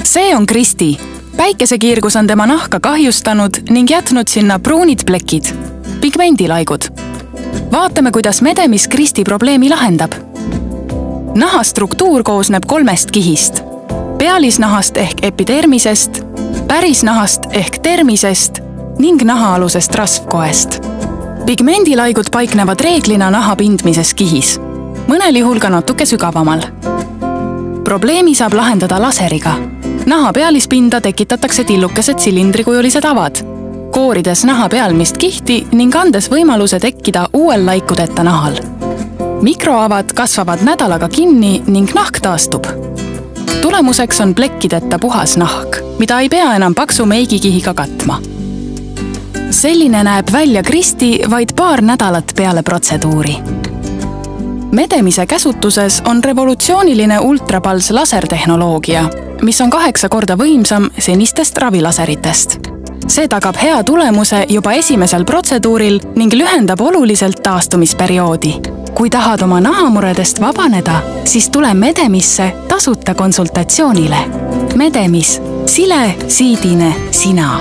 See on Kristi. Päikesekiirgus on tema nahka kahjustanud ning jätnud sinna pruunid plekid, pigmendilaigud. Vaatame, kuidas medemis Kristi probleemi lahendab. Naha struktuur koosneb 3 kihist. Pealisnahast ehk epidermisest, pärisnahast ehk dermisest ning nahaalusest rasvkoest. Pigmendilaigud paiknevad reeglina naha pindmises kihis, mõnel juhul ka natuke sügavamal. Probleemi saab lahendada laseriga. Naha pealispinda tekitatakse tillukesed silindrikujulised avad, koorides naha pealmist kihti ning andes võimaluse tekkida uuel laikudeta nahal. Mikroavad kasvavad nädalaga kinni ning nahk taastub. Tulemuseks on plekkideta puhas nahk, mida ei pea enam paksu meigikihiga katma. Selline näeb välja Kristi vaid paar nädalat peale protseduuri. Medemise käsutuses on revolutsiooniline ultrapals lasertehnoloogia, mis on 8 korda võimsam senistest ravilaseritest. See tagab hea tulemuse juba esimesel protseduuril ning lühendab oluliselt taastumisperioodi. Kui tahad oma nahamuredest vabaneda, siis tule Medemisse tasuta konsultatsioonile. Medemis, sile, siidine, sina.